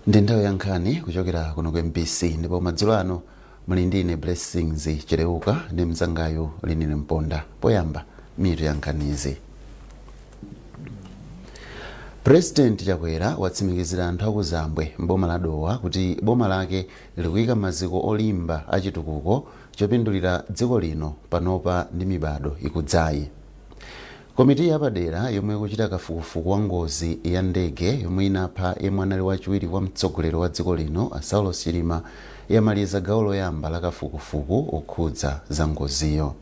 Ndi nthawi ya nkhani kuchokera kuno ku MBC ndipo madzulo ano muli ndine Blessings Chereuka ndi mzangayo Linine Mponda. Poyamba mitu ya nkhanizi. President Chakwera watsimikizira anthu akuzambwe mboma la Dowa kuti boma lake likuyika maziko olimba achitukuko chopindulira dziko lino panopa ndi mibado ikudzayi. Komiti yapadera yomwe ikuchita kafukufuku wa ngozi ya ndege yomwe inapha mwana wachiwiri wa mtsogoleri wa dziko lino Saulo Chilima yamaliza gawo loyamba la kafukufuku okhudza za ngoziyo.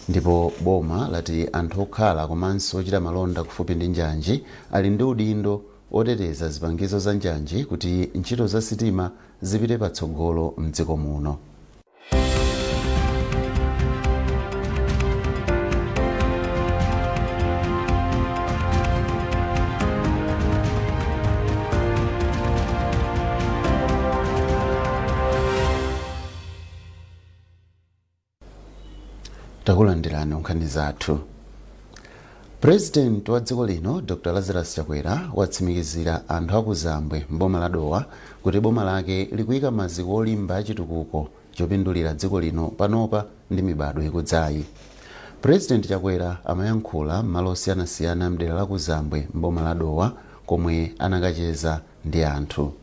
Ndipo boma lati anthu okhala komanso ochita malonda kufupi ndi njanji ali ndi udindo oteteza zipangizo za njanji kuti ntchito za sitima zipite patsogolo mdziko muno. Takulandirani nkhani zathu. President wa dziko lino Dr. Lazarus Chakwera watsimikizira anthu akuzambwe mboma la Dowa kuti boma lake likuyika maziko olimba achitukuko chopindulira dziko lino panopa ndi mibado ikudzayi. President Chakwera amayankhula m'malo osiyanasiyana mdera la kuzambwe mboma la Dowa komwe anakacheza ndi anthu.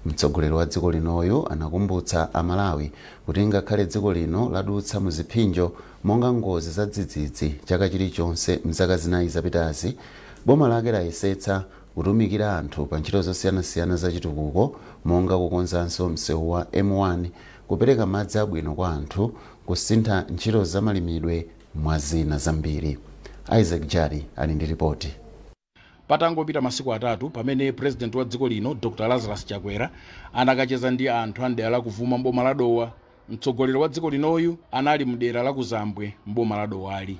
Mtsogoleri wa dziko linoyo anakumbutsa Amalawi kuti ngakhale dziko lino ladutsa muziphinjo monga ngozi za dzidzidzi chaka chilichonse mzaka zinayi zapitazi, boma lake layesetsa kutumikira anthu pa ntchito zosiyanasiyana za chitukuko monga kukonzanso msewu wa M1, kupereka madzi abwino kwa anthu, kusintha ntchito za malimidwe mwa zina zambiri. Isaac Jari ali ndi ripoti. Patangopita masiku atatu pamene president wa dziko lino Dr. Lazarus Chakwera anakacheza ndi anthu andera la kuvuma mboma la Dowa, mtsogoleri wa dziko linoyu anali mdera la kuzambwe mboma la Dowali.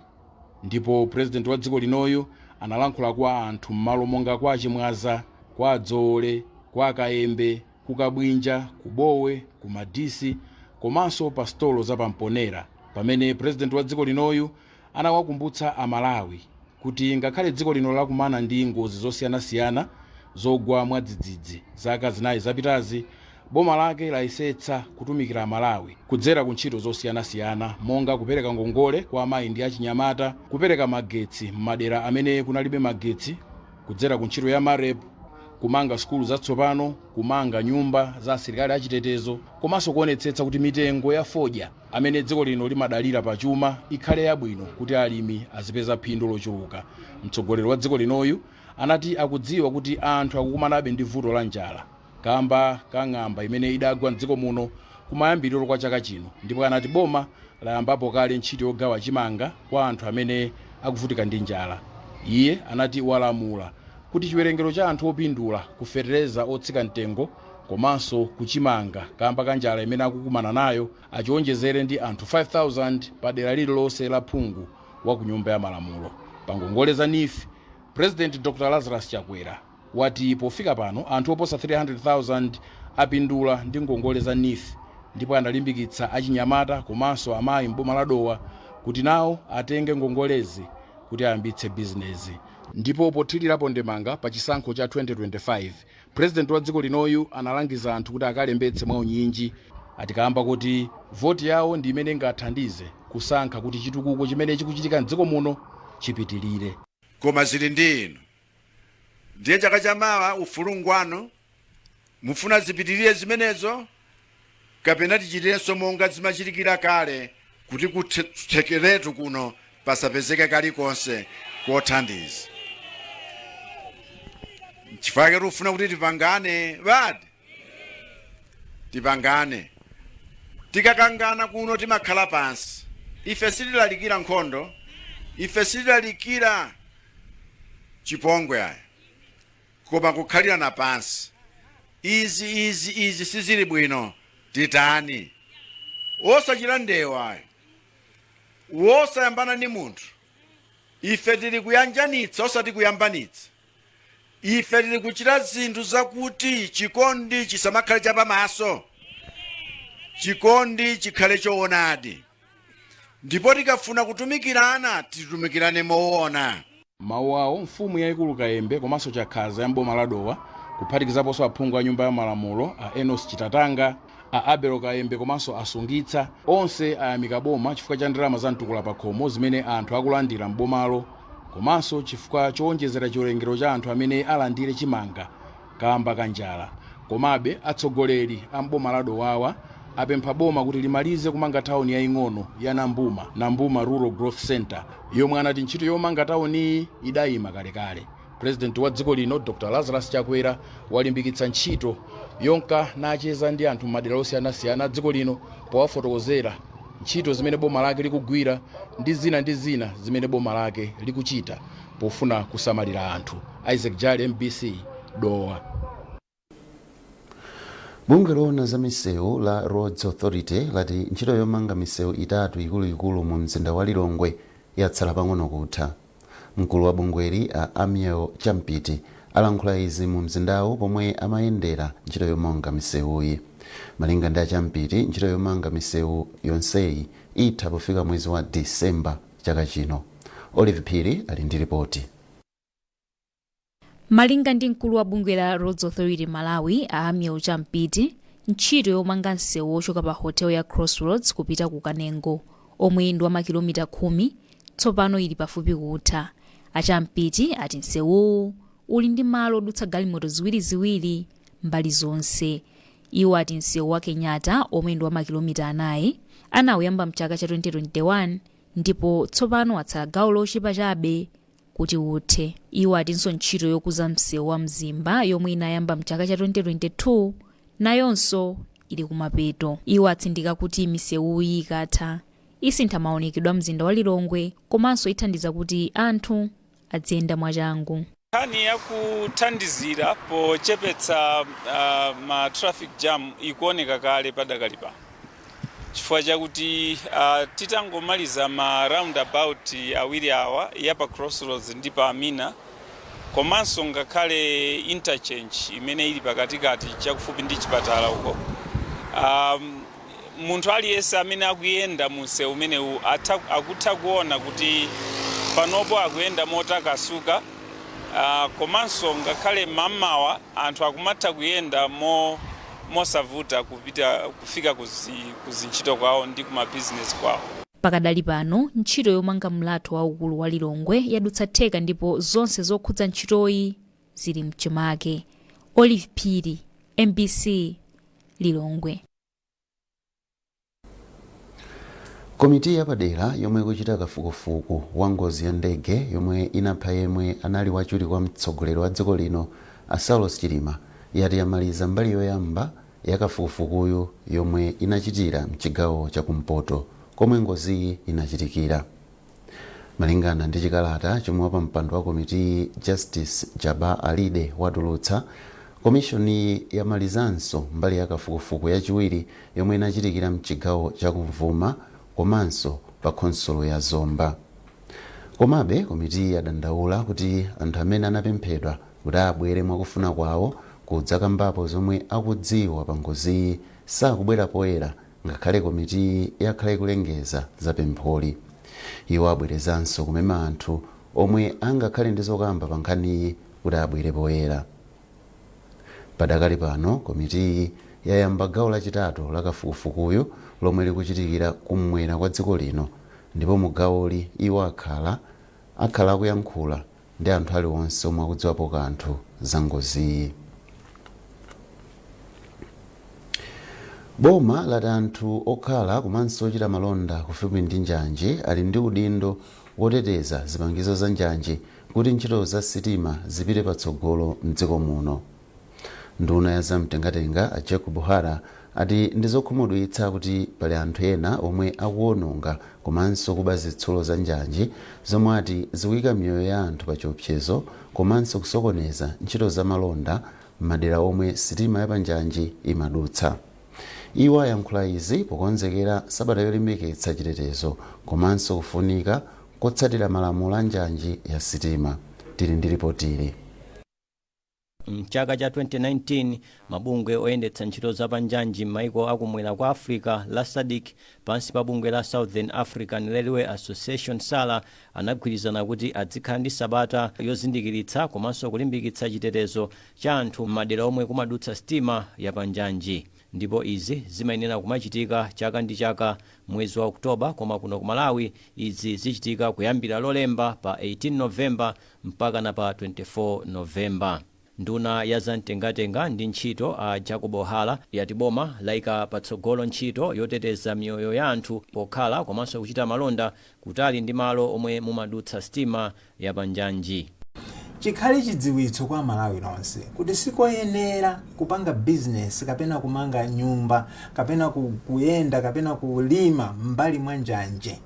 Ndipo president wa dziko linoyu analankhula kwa anthu m'malo monga kwa Chimwaza, kwa Dzole, kwa Kayembe, ku Kabwinja, ku Bowe, ku Madisi, komanso pa stolo za Pamponera, pamene president wa dziko linoyu anawakumbutsa Amalawi kuti ngakhale dziko lino lakumana ndi ngozi zosiyanasiyana zogwa mwadzidzidzi zaka zinayi zapitazi, boma lake layesetsa kutumikira Malawi kudzera ku ntchito zosiyanasiyana monga kupereka ngongole kwa amayi ndi achinyamata, kupereka magetsi m'madera amene kunalibe magetsi kudzera ku ntchito ya marep, kumanga sukulu zatsopano, kumanga nyumba za asilikali achitetezo, komanso kuonetsetsa kuti mitengo ya fodya amene dziko lino limadalira pa chuma ikhale yabwino kuti alimi azipeza phindu lochuluka. Mtsogoleri wa dziko linoyu anati akudziwa kuti anthu akukumanabe ndi vuto la njala kamba kang'amba imene idagwa mdziko muno kumayambiriro kwa chaka chino, ndipo anati boma layambapo kale ntchito yogawa chimanga kwa anthu amene akuvutika ndi njala. Iye anati walamula kuti chiwerengero cha anthu opindula kufetereza otsika mtengo komanso kuchimanga kamba kanjala imene akukumana nayo achionjezere ndi anthu 5,000 pa dera lililonse la phungu wa ku nyumba ya malamulo. Pa ngongole za NIF, President Dr. Lazarus Chakwera wati pofika pano anthu oposa 300,000 apindula ndi ngongole za NIF, ndipo analimbikitsa achinyamata komanso amayi mboma la Dowa kuti nawo atenge ngongolezi kuti ayambitse bizinesi. Ndipo pothirirapo ndemanga pa chisankho cha 2025, president wa dziko linoyu analangiza anthu kuti akalembetse mwaunyinji, atikamba kuti voti yawo ndi imene ingathandize kusankha kuti chitukuko chimene chikuchitika mdziko muno chipitirire. Koma zili ndi inu ndiye chaka chamawa ufulungwano mufuna zipitirire zimenezo kapena tichitirenso monga zimachitikira kale kuti kuthekeretu kuno pasapezeke kalikonse kothandiza. Chifukwa ufuna kuti tipangane badi, tipangane. Tikakangana kuno timakhala pansi. Ife sitilalikira nkhondo, ife sitilalikira chipongwe aya, koma kukhalira na pansi. Izi sizili bwino. Titani osachita ndewa, osayambana ndi munthu. Ife tili kuyanjanitsa osati kuyambanitsa. Ife tili kuchita zinthu zakuti chikondi chisamakhale chapamaso, chikondi chikhale choonadi. Ndipo tikafuna kutumikirana titumikirane moona. Mawu awo mfumu yaikulu Kayembe komanso Chakhaza ya mboma la Dowa kuphatikizaponso aphungu a nyumba ya malamulo a Enos Chitatanga, a Abel Kayembe komanso asungitsa onse ayamika boma chifukwa cha ndalama za mtukula pa khomo zimene anthu akulandira m'bomalo, komanso chifukwa chowonjezera chiwerengero cha anthu amene alandire chimanga kamba ka njala. Komabe atsogoleri a m'boma la Dowawa apempha boma kuti limalize kumanga tawuni yaying'ono ya Nambuma Rural Growth Center, yomwe anati ntchito yomanga tawuni idayima kalekale. President wa dziko lino Dr. Lazarus Chakwera walimbikitsa ntchito yonka nacheza ndi anthu m'madera osiyanasiyana a dziko lino powafotokozera ntchito zimene boma lake likugwira ndi zina zimene boma lake likuchita pofuna kusamalira anthu. Isaac Jali, MBC, Dowa. Bungwe loona za misewu la Roads Authority lati ntchito yomanga misewu itatu ikuluikulu mu mzinda wa Lilongwe yatsala pang'ono kutha. Mkulu wa bungweli a Amiel Champiti alankhula izi mu mzindawu pomwe amayendera ntchito yomanga misewuyi. Malinga ndi a Champiti, ntchito yomanga misewu yonseyi itha pofika mwezi wa Disemba chaka chino. Olive Phiri ali ndi ripoti. Malinga ndi mkulu wa bungwe la Roads Authority Malawi a Amiel Champiti, ntchito yomanga msewu wochoka pa hotel ya Crossroads kupita ku Kanengo omwe ndi wa makilomita 10 tsopano ili pafupi kutha. A Champiti ati msewuwu uli ndi malo odutsa galimoto ziwiriziwiri mbali zonse. Iwo ati msewu wa Kenyatta omwe ndi wa makilomita 4 anawuyamba mchaka cha 2021 ndipo tsopano watsala gawo lochepa chabe kuti uthe. Iwo atinso ntchito yokuza msewu wa Mzimba yomwe inayamba mchaka cha 2022 nayonso ili kumapeto. Iwo atsindika kuti misewuyi ikatha isintha maonekedwe mzinda wa Lilongwe komanso ithandiza kuti anthu adziyenda mwachangu. Nkhani yakuthandizira pochepetsa ma traffic jam ikuoneka kale padakali pano, chifukwa chakuti titangomaliza ma roundabout awiri awa ya pa Crossroads ndi pa Amina, komanso ngakhale interchange imene ili pakatikati chakufupi ndi chipatala uko, munthu aliyense amene akuyenda mu msewu umenewu akutha kuona kuti panopo akuyenda motakasuka, komanso ngakhale mamawa anthu akumatha kuyenda mosavuta kufika kuzintchito kwawo ndi kuma business kwawo. Pakadali pano ntchito yomanga mlatho waukulu wa Lilongwe yadutsa theka ndipo zonse zokhudza ntchitoyi zili mchimake. Olive Phiri, MBC, Lilongwe. Komiti yapadera yomwe ikuchita kafukufuku wa ngozi ya ndege yomwe inapha yemwe anali wachiwiri kwa mtsogoleri wa dziko lino a Saulos Chilima yati yamaliza mbali yoyamba ya kafukufukuyu yomwe inachitira mchigawo chakumpoto komwe ngoziyi inachitikira. Malingana ndi chikalata chomwe pa mpando wa komiti Justice Jaba Alide watulutsa, komishoni yamalizanso mbali ya kafukufuku yachiwiri yomwe inachitikira mchigawo chakumvuma komanso pa khonsolo ya Zomba. Komabe komiti yadandaula kuti anthu amene anapemphedwa kuti abwere mwakufuna kwawo kudzakambapo zomwe akudziwa pa ngoziyi sakubwera poyera ngakhale komiti yakhala ikulengeza za pempholi. Iwo abwerezanso kumema anthu omwe angakhale ndi zokamba pa nkhaniyi kuti abwere poyera. Padakali pano komiti yayamba gawo lachitatu la kafukufukuyu lomwe likuchitikira kumwera kwa dziko lino, ndipo mu gawoli iwo akhala akuyankhula ndi anthu aliwonse omwe akudziwapo kanthu za ngoziyi. Boma lati anthu okhala komanso ochita malonda kufupi ndi njanji ali ndi udindo woteteza zipangizo za njanji kuti ntchito za sitima zipite patsogolo mdziko muno. Nduna ya zamtengatenga a Jacob Buhara ati ndizokhumudwitsa kuti pali anthu ena omwe akuwononga komanso kuba zitsulo za njanji zomwe ati zikuyika miyoyo ya anthu pa chiopsezo komanso kusokoneza ntchito za malonda m'madera omwe sitima ya panjanji imadutsa. Iwo ayankhula izi pokonzekera sabata yolimbikitsa chitetezo komanso kufunika kotsatira malamulo a njanji ya sitima. Tili ndi ripotili. Mchaka cha 2019 mabungwe oyendetsa ntchito zapanjanji m'maiko akumwera kwa Africa la SADC pansi pa bungwe la Southern African Railway Association SARA anagwirizana kuti adzikhala ndi sabata yozindikiritsa komanso kulimbikitsa chitetezo cha anthu m'madera omwe kumadutsa sitima yapanjanji. Ndipo izi zimayenera kumachitika chaka ndi chaka mwezi wa Oktoba, koma kuno ku Malawi izi zichitika kuyambira Lolemba pa 18 Novemba mpaka na pa 24 Novemba. Nduna ya zamtengatenga ndi ntchito a Jacob Ohala yati boma layika patsogolo ntchito yoteteza miyoyo ya anthu pokhala komanso kuchita malonda kutali ndi malo omwe mumadutsa sitima yapanjanji. Chikhale chidziwitso kwa Malawi lonse kuti sikoyenera kupanga business kapena kumanga nyumba kapena kuyenda kapena kulima mbali mwa njanje.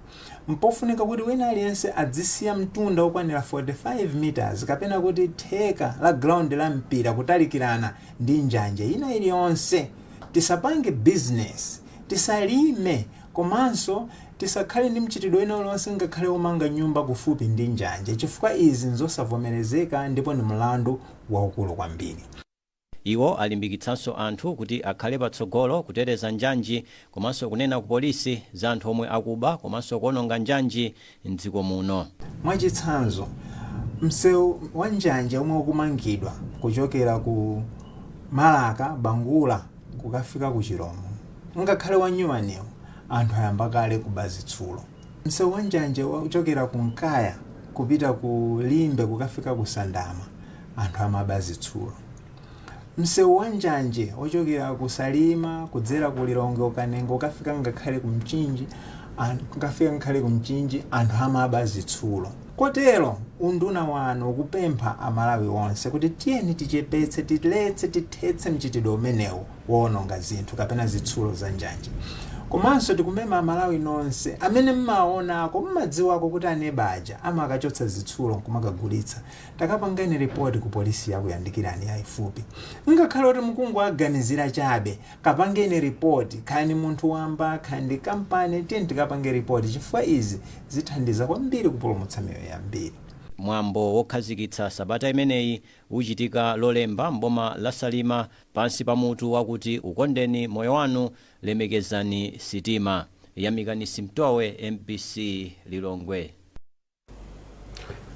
Mpofunika kuti wina aliyense adzisiya mtunda okwanira 45 meters kapena kuti theka la ground la mpira kutalikirana ndi njanje ina iliyonse. Tisapange business, tisalime, komanso tisakhale ndi mchitidwe ina uliwonse ngakhale umanga nyumba kufupi ndi njanje, chifukwa izi nzosavomerezeka ndipo ni mlandu waukulu kwambiri. Iwo alimbikitsanso anthu kuti akhale patsogolo kuteteza njanji komanso kunena ku polisi za anthu omwe akuba komanso kuononga njanji m'dziko muno. Mwachitsanzo, msewu wa njanje omwe ukumangidwa kuchokera ku Malaka Bangula kukafika ku Chiromo, ngakhale wa Nyuwanewo anthu ayamba kale kuba zitsulo. Msewu wa njanje uchokera ku Nkaya kupita ku Limbe kukafika ku Sandama anthu amaba zitsulo. Msewu wa njanje ochokera ku Salima kudzera ku Lilongwe Ukanengo kafika ngakhale ku Mchinji anthu amaba zitsulo. Kotero unduna wanu ukupempha Amalawi onse kuti tiyeni tichepetse tithetse mchitidwe umenewu woononga zinthu kapena zitsulo za njanje. Komanso tikumema Amalawi nonse amene mmaonako mmadziwako kuti anebaja amakachotsa zitsulo kumakagulitsa, takapangeni report ku polisi yakuyandikirani yayifupi. Ngakhale kuti mkungu aganizira chabe, kapangeni report, khani munthu wamba khandi kampani tikapange report, chifukwa izi zithandiza kwambiri kupulumutsa miyoyo yambiri. Mwambo wokhazikitsa sabata imeneyi uchitika Lolemba mboma la Salima pansi pa mutu wakuti ukondeni moyo wanu, lemekezani sitima. Yamikani Simtowe, MBC Lilongwe.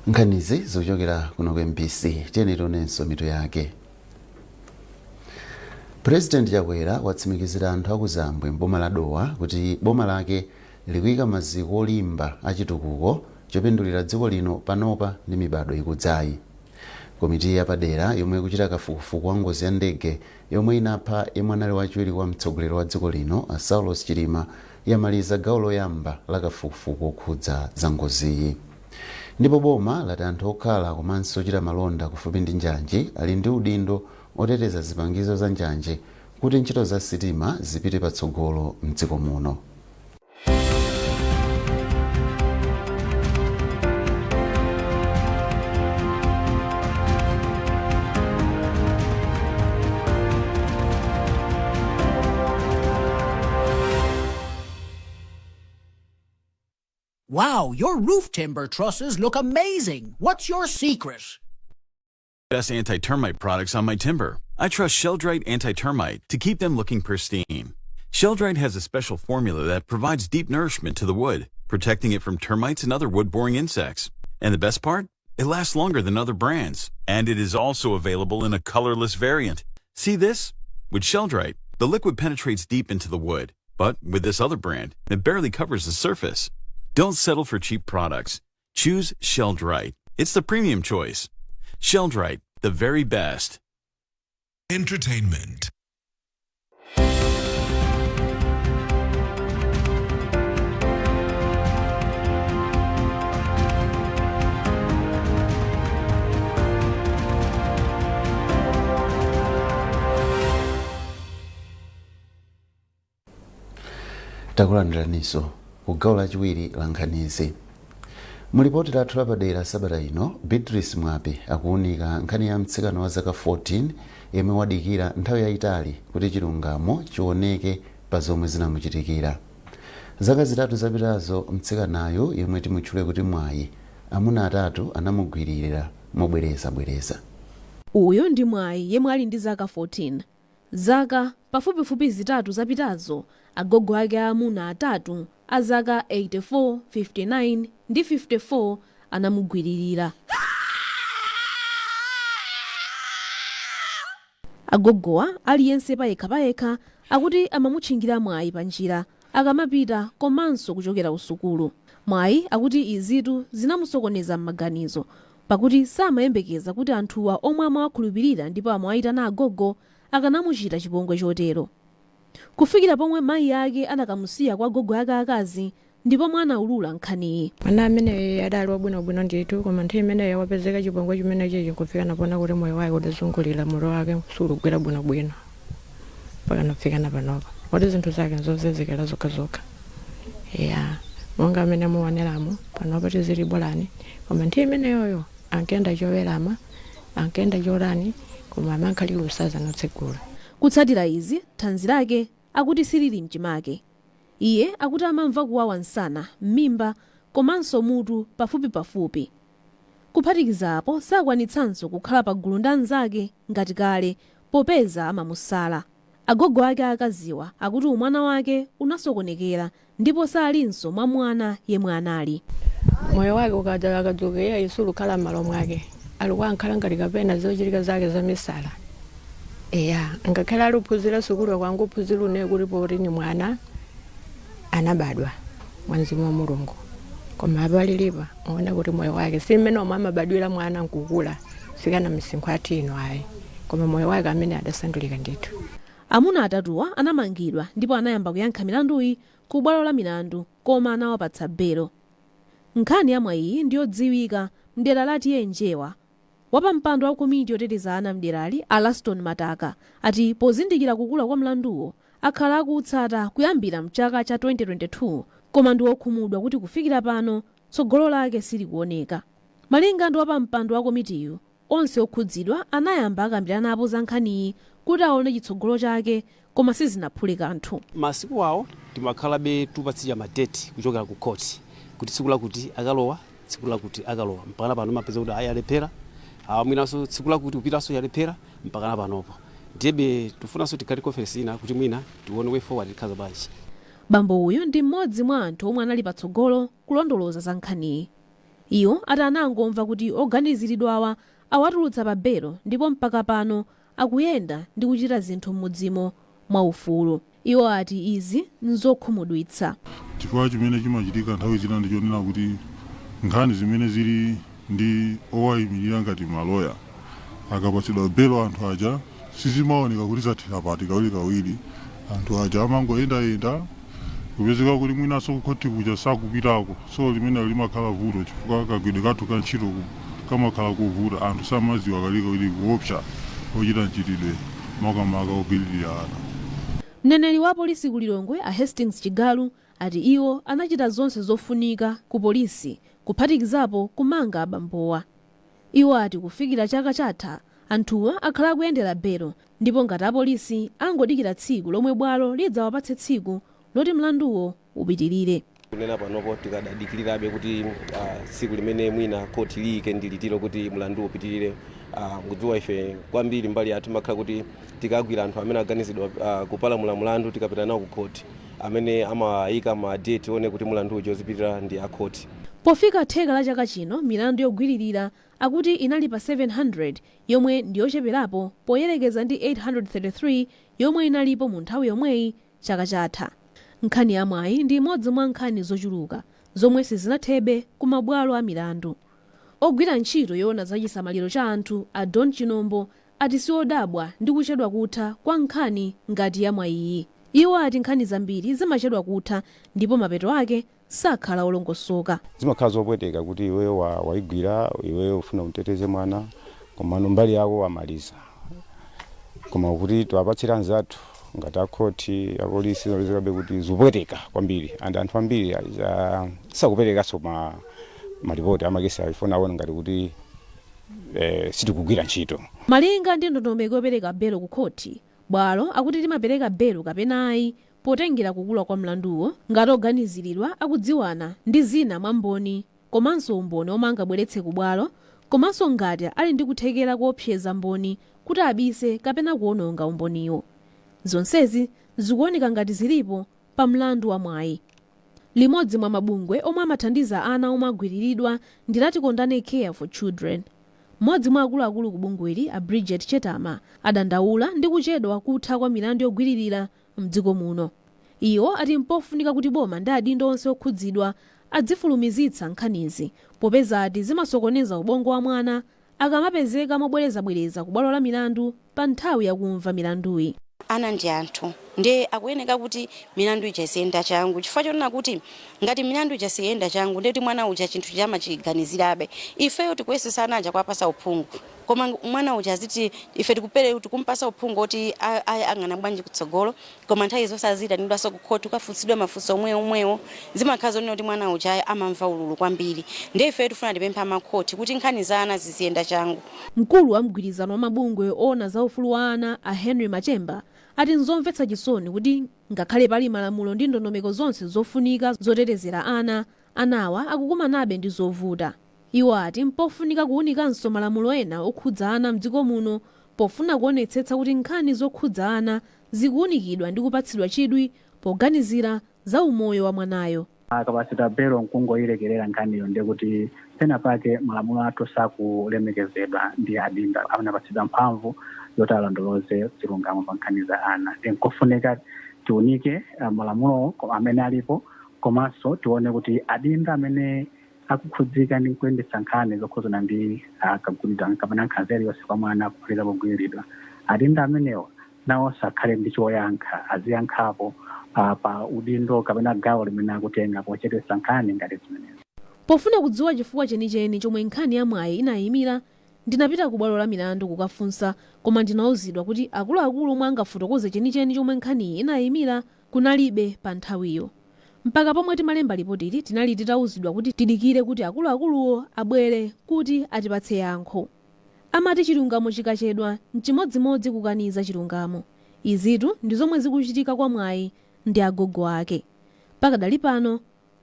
Nkhanizi zochokera kuno ku MBC tiyenetonenso mitu yake. President Chakwera watsimikizira anthu akuzambwe mboma la Dowa kuti boma lake likuyika maziko olimba achitukuko chopindulira dziko lino panopa ndi mibado ikudzayi. Komiti yapadera yomwe ikuchita kafukufuku wa ngozi ya ndege yomwe inapha yemwe anali wachiwiri kwa mtsogoleri wa dziko lino a Saulos Chilima yamaliza gawo loyamba la kafukufuku okhudza za ngoziyi. Ndipo boma lati anthu okhala komanso ochita malonda kufupi ndi njanje ali ndi udindo oteteza zipangizo za njanje kuti ntchito za sitima zipite patsogolo m'dziko muno. Wow, your roof timber trusses look amazing. What's your secret? Best anti-termite products on my timber. I trust Sheldrite anti-termite to keep them looking pristine. Sheldrite has a special formula that provides deep nourishment to the wood, protecting it from termites and other wood-boring insects. And the best part? It lasts longer than other brands. And it is also available in a colorless variant. See this? With Sheldrite, the liquid penetrates deep into the wood. But with this other brand, it barely covers the surface. Don't settle for cheap products. Choose Sheldrite. It's the premium choice. Sheldrite, the very best. Entertainment. Takulandiraniso kugawo lachiwiri la nkhanizi. Mulipoti lathu lapadera sabata ino, Beatrice Mwapi akuunika nkhani ya mtsikana wa zaka 14 yemwe wadikira nthawi yayitali kuti chilungamo chioneke pa zomwe zinamuchitikira. Zaka zitatu zapitazo mtsikanayo yemwe timutchule kuti Mwayi, amuna atatu anamugwiririra mobwereza. Uyu ndi mwayi yemwe ali ndi zaka 14. Zaka pafupifupi zitatu zapitazo agogo ake aamuna atatu a zaka 84, 59 ndi 54 anamugwiririra. Agogowa aliyense payekha akuti amamutchingira mwayi pa njira akamapita komanso kuchokera kusukulu. Mwayi akuti izitu zinamusokoneza m'maganizo pakuti samayembekeza kuti anthuwa omwe amawakhulupirira ndipo amawayitana agogo akanamuchita chipongwe chotero. Kufikira pomwe mayi ake anakamusiya kwa agogo ake akazi ndipo mwana ulula nkhaniyi. Mwana amene adali wabwinobwino ndithu koma nthawi imeneyo wapezeka chipongwe chimene chichi nkufika napona kuti moyo wake udazungulira mulo wake sulugwira bwinobwino mpaka nafika napanopa kuti zinthu zake nzozezekera zokhazokha. Monga amene muoneramo panopa tizili bolani koma nthawi imeneyoyo ankenda chowerama ankenda chorani koma amankhali usaza notsegula. Kutsatira izi thanzi lake akuti silili mchimake. Iye akuti amamva kuwawa msana, m'mimba komanso mutu pafupipafupi. Kuphatikizapo sakwanitsanso kukhala pagulu ndi anzake ngati kale popeza amamusala. Agogo ake akaziwa akuti umwana wake unasokonekera ndipo salinso mwa mwana yemwe anali. Moyo wake ukadzokera Yesu lukhala m'malo mwake alikuwankhala ngati kapena zochitika zake za misala. Ngakhale aluphunzira sukulu kwangu phunzira une kuti poti ni mwana anabadwa mwanzimu wa Mulungu koma apalilipa muona kuti moyo wake si mmene omwe amabadwira mwana nkukula sikana misinkhu atino ayi koma moyo wake amene adasandulika ndithu. Amuna atatuwa anamangidwa ndipo anayamba kuyankha milanduyi ku bwalo la milandu koma anawapatsa belo. Nkhani ya mwayi ndiyodziwika mdera lati Yenjewa. Wapampando wa komiti yoteteza ana mderali Alaston Mataka ati pozindikira kukula kwa mlanduwo akhala akutsata kuyambira mchaka cha 2022 koma ndi wokhumudwa kuti kufikira pano tsogolo lake silikuoneka. Malinga ndi wapampando wa komitiyo onse okhudzidwa anayamba akambiranapo za nkhaniyi kuti aone chitsogolo chake koma sizinaphule kanthu. Masiku awo timakhalabe tupatsira madeti kuchokera ku court kuti tsiku lakuti akalowa tsiku lakuti akalowa mpaka pano mapeza kuti ayalephera mwinaso tsiku lakuti upitaso yalephera mpaka panopo ndibe tufunanso tikati conference ina kuti mwina tione way forward ikhaza bwanji. Bambo uyu ndi mmodzi mwa anthu omwe anali patsogolo kulondoloza za nkhaniyi. Iwo ati anangomva kuti oganiziridwawa awatulutsa pa belo ndipo mpaka pano akuyenda ndi kuchita zinthu m'mudzimo mwa ufulu. Iwo ati izi nzokhumudwitsa. Chifukwa chimene chimachitika nthawi zina ndichonena kuti nkhani zimene zili ndi owayimirira ngati maloya akapatsidwa belo anthu aja sizimaoneka kuti zathira pati kawiri anthu aja amangoyenda kupezeka kuti mwinaso kukhoti kuja sakupitako so limene limakhala vuto chifukwa kagwidwe kathu ka ntchito kamakhala kuvuta anthu samaziwa kalika kuti kuopsa ochita mchitidwe makamaka opilirira ana. Mneneri wa polisi ku Lilongwe a Hastings Chigalu ati iwo anachita zonse zofunika ku polisi kuphatikizapo kumanga abambowa. Iwo ati kufikira chaka chatha anthuwa akhala kuyendera belo ndipo ngati apolisi angodikira tsiku lomwe bwalo lidzawapatse tsiku loti mlanduwo upitirire. Kunena panopo tikadadikirirabe kuti tsiku limene mwina koti liyike ndilitiro kuti mlandu upitirire. Kudziwa ife kwambiri mbali yathu makhala kuti tikagwira anthu amene aganizidwa kupalamula mlandu tikapita nawo ku koti amene amayika ma date one kuti mlandu uja uzipitirira ndi akoti. Pofika theka la chaka chino milandu yogwiririra akuti inali pa 700 yomwe ndiyocheperapo poyerekeza ndi 833 yomwe inalipo mu nthawi yomweyi chaka chatha. Nkhani ya mwayi ndi imodzi mwa nkhani zochuluka zomwe sizinathebe ku mabwalo a milandu. Ogwira ntchito yoona za chisamaliro cha anthu a Don Chinombo ati siodabwa ndi kuchedwa kutha kwa nkhani ngati ya mwayiyi. Iwo ati nkhani zambiri zimachedwa kutha ndipo mapeto ake sakhala olongosoka. Zimakhala zopweteka kuti iweyo waigwira iweyo ufuna kuteteza mwana koma mbali yako amaliza koma kuti twapatsira anzathu ngati akhoti apolisi zikabe kuti zopweteka kwambiri anthu ambiri sakupereka so malipoti amakesi afuna aone ngati kuti sitikugwira ntchito. Malinga ndi ndondomeko yopereka belo ku khoti bwalo akuti limapereka belo kapenayi potengera kukula kwa mlanduwo ngati oganiziridwa akudziwana ndi zina mwa mboni komanso umboni omwe angabweretse ku bwalo komanso ngati ali ndi kuthekera kuopseza mboni kuti abise kapena kuononga umboniwo. Zonsezi zikuoneka ngati zilipo pa mlandu wa mwayi. Limodzi mwa mabungwe omwe amathandiza ana omwe agwiriridwa ndi Latikondane Care for Children. Mmodzi mwa akuluakulu ku bungweli, a Bridget Chetama, adandaula ndi kuchedwa kutha kwa milandu yogwiririra mdziko muno. Iwo ati mpofunika kuti boma ndi adindo onse okhudzidwa adzifulumizitsa nkhanizi, popeza ati zimasokoneza ubongo wa mwana akamapezeka mobwerezabwereza ku bwalo la milandu pa nthawi yakumva milanduyi. Ana ndi anthu ndi akuyeneka kuti milandu ichasiyenda changu, chifukwa chonena kuti ngati milandu ichasiyenda changu ndeti mwana uja chinthu chamachiganizirabe. Ifeyo tikuyesesa ana aja kwapasa uphungu, koma mwana uja aziti ife tikupere kuti kumpasa uphungu oti ang'ana bwanji kutsogolo, koma nthawi zonse azitanidwanso ku khoti kafunsidwa mafunso omwewo zimakhala zonena kuti mwana uja amamva ululu kwambiri. Ndi ife tifuna tipempha makhoti kuti nkhani za ana ziziyenda changu. Mkulu wa mgwirizano wa mabungwe ona za ufulu wa ana a Henry Machemba ati nzomvetsa chisoni kuti ngakhale pali malamulo ndi ndondomeko zonse zofunika zotetezera ana, anawa akukumanabe ndi zovuta. Iwo ati mpofunika kuwunikanso malamulo ena okhudza ana mdziko muno pofuna kuonetsetsa kuti nkhani zokhudza ana zikuwunikidwa ndi kupatsidwa chidwi poganizira za umoyo wa mwanayo. Akapasita belo nkungoyilekerera nkhaniyo ndi kuti pena pake malamulo athu sakulemekezedwa ndi adinda amapatsidwa mphamvu yoti alondoloze chilungamo pa nkhani za ana. Nkofunika tiunike malamulo amene alipo, komanso tione kuti adinda amene akukhudzika ndi kuyendetsa nkhani zokhudzana ndi kagwiridwa kapena nkhanza iliyonse kwa mwana kuphalira pogwiridwa, adinda amenewo nawo sakhale ndi choyankha, aziyankhapo pa udindo kapena gawo limene akutenga pochetesa nkhani ngati zimenezi. Pofuna kudziwa chifukwa chenicheni chomwe nkhani ya mwayi inayimira, ndinapita ku bwalo la milandu kukafunsa, koma ndinauzidwa kuti akuluakulu omwe angafotokoze chenicheni chomwe nkhaniyi inayimira kunalibe pa nthawiyo. Mpaka pomwe timalemba ripotili tinali titauzidwa kuti tidikire kuti akuluakuluwo abwere kuti atipatse yankho. Amati chilungamo chikachedwa n'chimodzimodzi kukaniza chilungamo. Izitu ndi zomwe zikuchitika kwa mwayi ndi agogo ake. Pakadali pano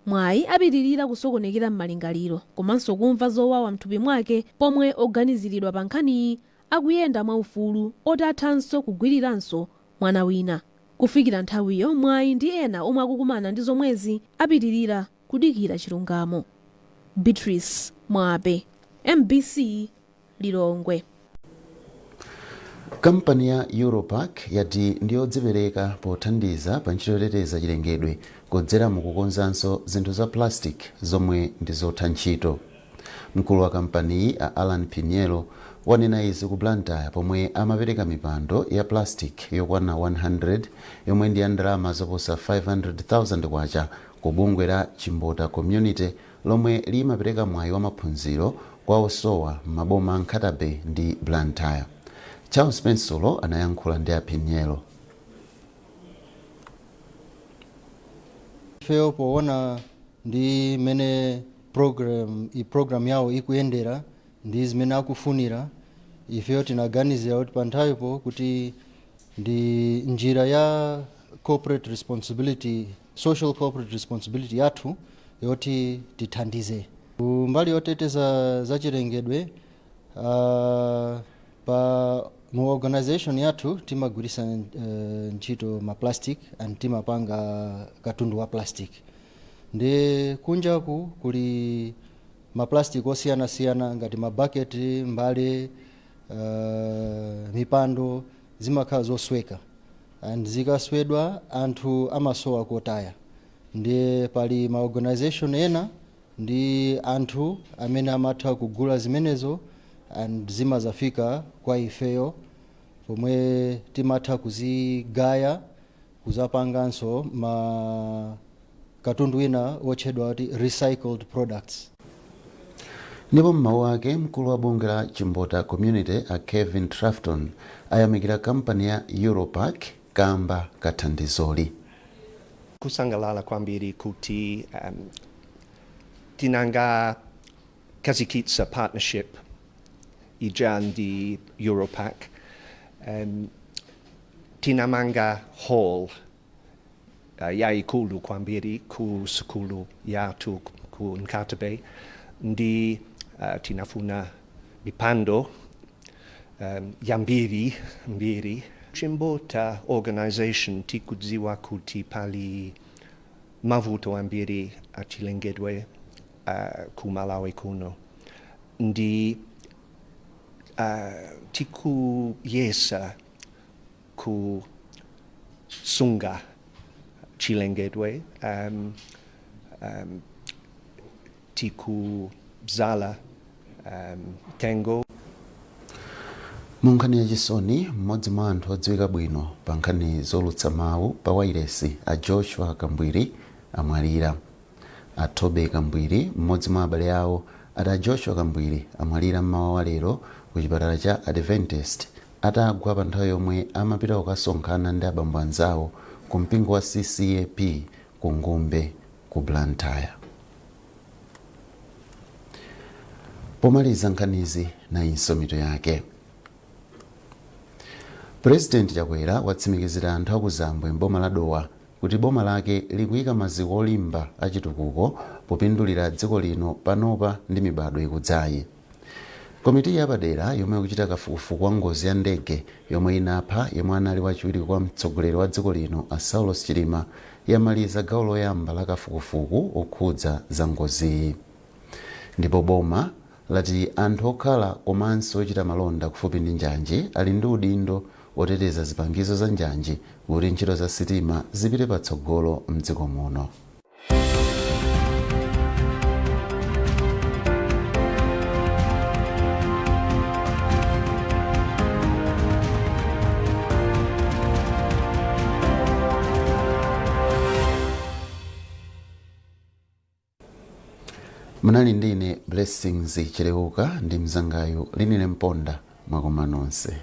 mwayi apitirira kusokonekera m'malingaliro komanso kumva zowawa mthupi mwake, pomwe oganiziridwa pa nkhaniyi akuyenda mwaufulu oti athanso kugwiriranso mwana wina. Kufikira nthawiyo mwayi ndi ena omwe akukumana ndi zomwezi apitirira kudikira chilungamo. Beatrice Mwape, MBC, Lilongwe. Kampani ya Europark yati ndiyodzipereka pothandiza pa ntchito yoteteza chilengedwe kudzera mukukonzanso zinthu za plastic zomwe ndi zotha ntchito. Mkulu wa kampaniyi Alan Piniello wanena izi ku Blantyre pomwe amapereka mipando ya plastic yokwana 100 yomwe ndi ya ndalama zoposa 500,000 kwacha ku bungwe la Chimbota Community lomwe limapereka mwayi wa maphunziro kwa osowa m'maboma a Nkhatabe ndi Blantyre. Charles Pensolo anayankhula ndi Piniello. Feo poona ndi mene program yawo ikuyendera ndi zimene akufunira, ifeyo tinaganizira kuti panthawipo kuti ndi njira ya corporate responsibility, social corporate responsibility yathu yoti tithandize mbali yoteteza za chilengedwe. Pa mu organization yathu timagwirisa ntchito ma plastic and timapanga katundu wa plastic. Ndi kunjaku kuli ma plastic osiyana-siyana ngati mabaketi, mbale, mipando zimakhala zosweka, and zikaswedwa anthu amasowa kotaya. Ndi pali ma organization ena ndi anthu amene amatha kugula zimenezo and zimazafika kwa ifeyo pomwe timatha kuzigaya kuzapanganso ma katundu wina wotchedwa kuti recycled products. Ndipo m'mawu ake mkulu wa bungwe la Chimbota Community Kevin Trafton ayamikira kampani ya Europark kamba kathandizoli. Kusangalala kwambiri kuti tinanga kazikitsa partnership ija ndi Europark. Tinamanga hall yaikulu kwambiri ku sukulu yatu ku Nkhatabe ndi tinafuna mipando yambiri chimbota organization tikudziwa kuti pali mavuto ambiri achilengedwe ku Malawi kuno ndi tikuyesa kusunga chilengedwe tikuzala tengo. Mu nkhani yachisoni, mmodzi mwa anthu odziwika bwino pa nkhani zolutsa mawu pa wailesi a Joshua Kambwiri amwalira. A Tobe Kambwiri, mmodzi mwa abale awo ati Joshua Kambwiri amwalira mmawa wa lero ku chipatala cha Adventist atagwa pa nthawi yomwe amapita kukasonkhana ndi abambo anzawo ku mpingo wa CCAP ku Ngumbe ku Blantyre. Pomaliza nkhanizi na insomito yake. President Chakwera watsimikizira anthu akuzambwe mboma la Dowa kuti boma lake likuyika maziko olimba achitukuko popindulira dziko lino panopa ndi mibado ikudzayi. Komiti yapadera yomwe ikuchita kafukufuku wa ngozi ya ndege yomwe inapha yemwe anali wachiwiri kwa mtsogoleri wa dziko lino a Saulos Chilima yamaliza gawo loyamba la kafukufuku okhudza za ngoziyi. Ndipo boma lati anthu okhala komanso ochita malonda kufupi ndi njanji ali ndi udindo oteteza zipangizo za njanji kuti ntchito za sitima zipite patsogolo mdziko muno. Munali ndine Blessings Chilewuka ndi mzangayo Linile Mponda, mwakoma nonse.